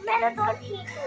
Meron doon hito.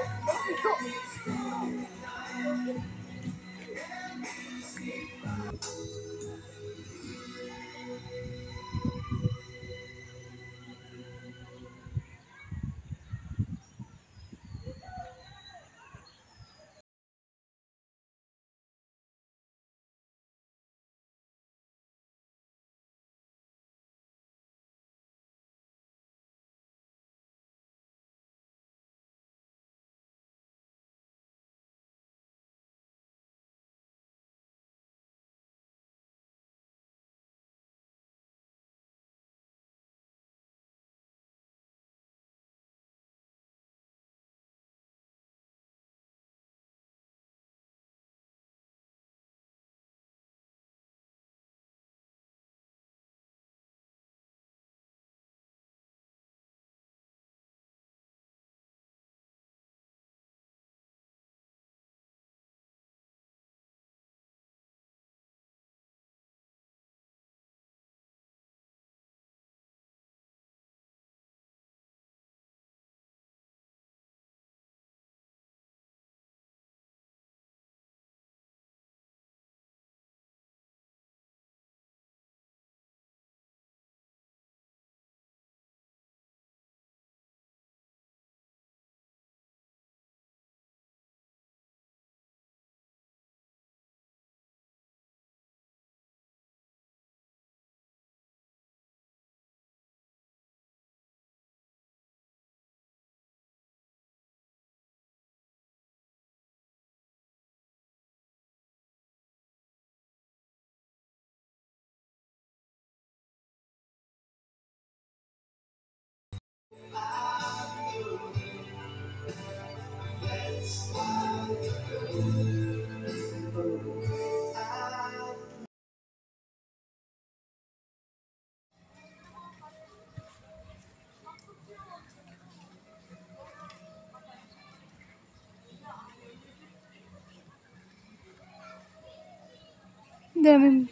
Dami.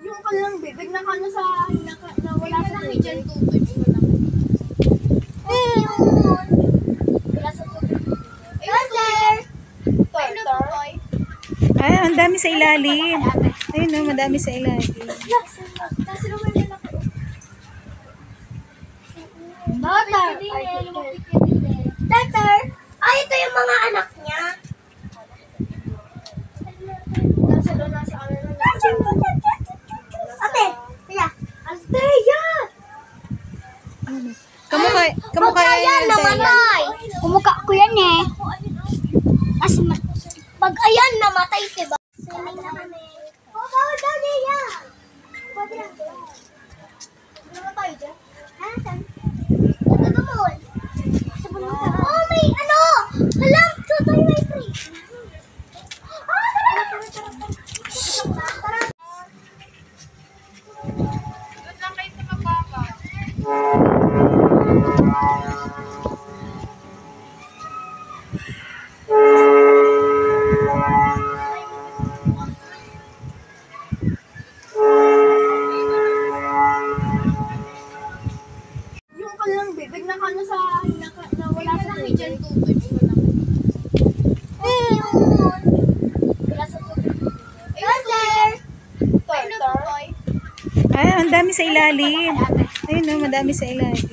Yung kanilang bibig na kano sa na wala sa tubig. Wala sa tubig. Toy. Ay, ang dami sa ilalim. Ayun no, madami sa ilalim. Tatar. Ay, ito yung mga anak niya. Ate, kaya. Ate, yan. Kamukha yan namatay. Kumukha ko yan eh. Kasi pag ayan namatay, diba? Oh, bawal daw niya. Pwede lang. Ano tayo dyan? Ha? Saan? Ito mo. Oh, may ano! Halang! Yung kanilang bibig na kano sa nawala sa tubig. Wala sa tubig. Toy. Ay, ang dami sa ilalim. Ayun no, madami sa ilalim.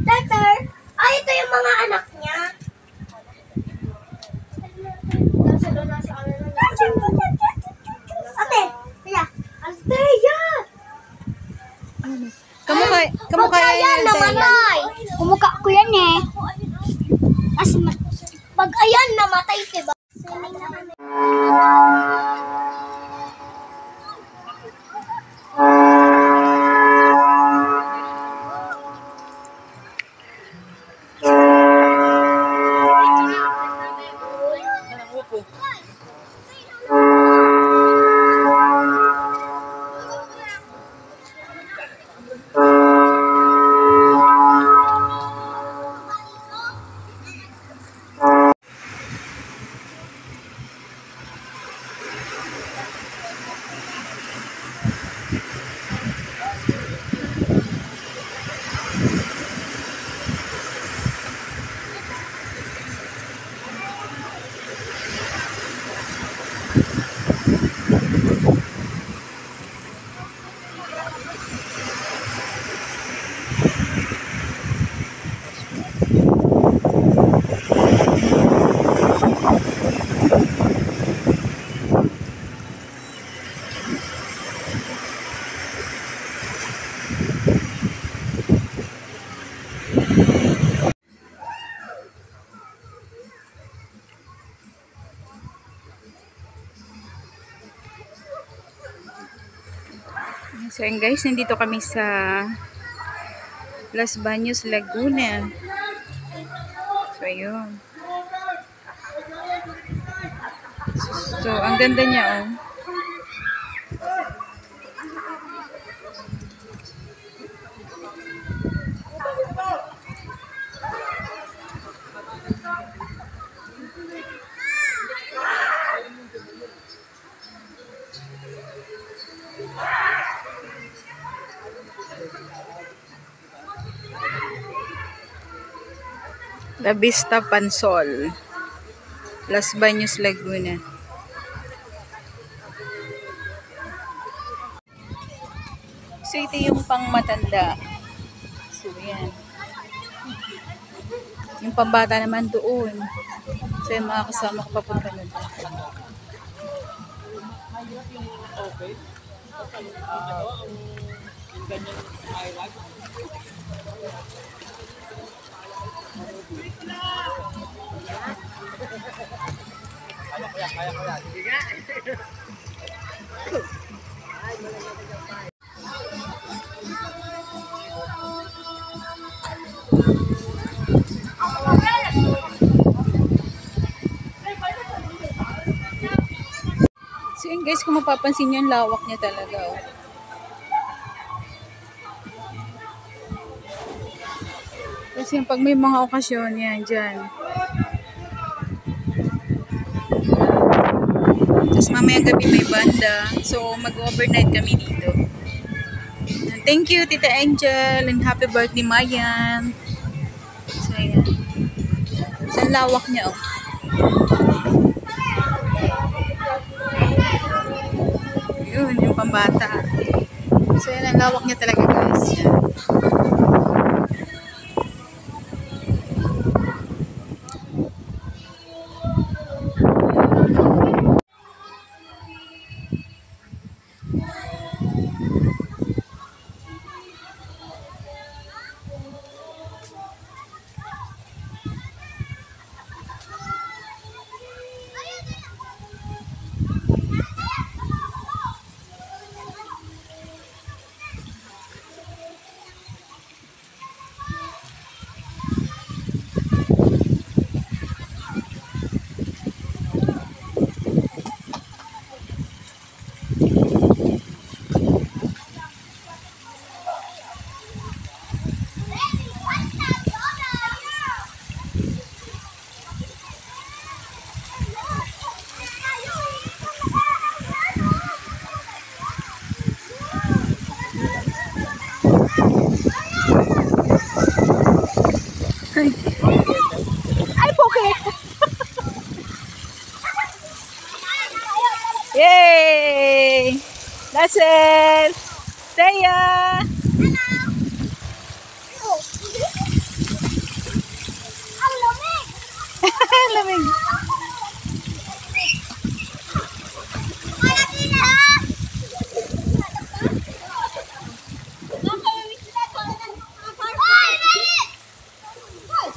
Tatar. Ay, ito yung mga anak niya. Ate, kaya. Althea! Kamukha yan yung namatay. Kumukha ko yan eh. Kasi pag ayan namatay, diba? So yun guys, nandito kami sa Los Baños, Laguna. So ayun. So ang ganda niya oh. La Vista Pansol, Los Baños, Laguna. So ito yung pangmatanda. So yan. Yung pambata naman doon. So yung mga kasama ko papunta nun. So yun guys, kung mapapansin nyo, yung lawak niya talaga oh. Kasi pag may mga okasyon yan dyan. Tapos mamaya gabi may banda. So mag-overnight kami dito. And thank you Tita Angel and happy birthday Mayan. So ayan. So ang lawak niya oh. Yun, yung pambata. So yan, ang lawak niya talaga guys. Yan. Russell! Saya! Oh. Ang lamig! Lamig. Malaki na! Hoy, dali! Hoy!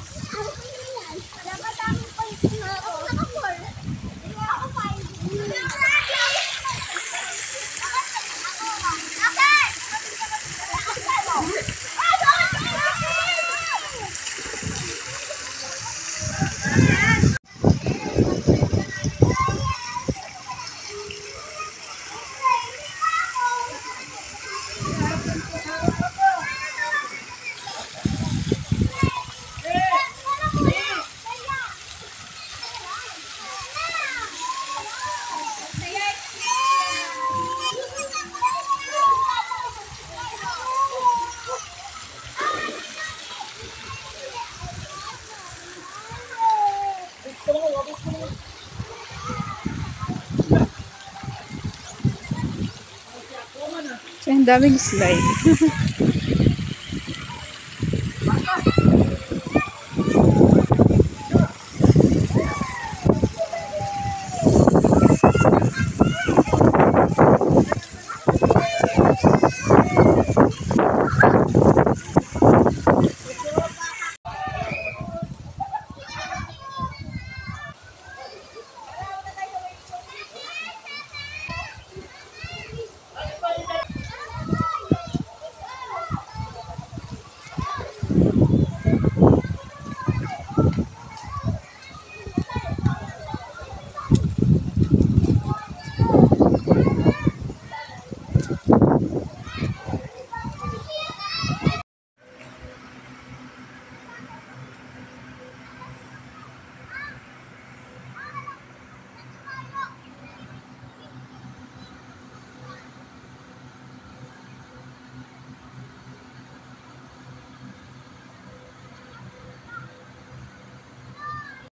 Dapat ang points na ako. Naka-4. Ako 5. So, ang daming slide.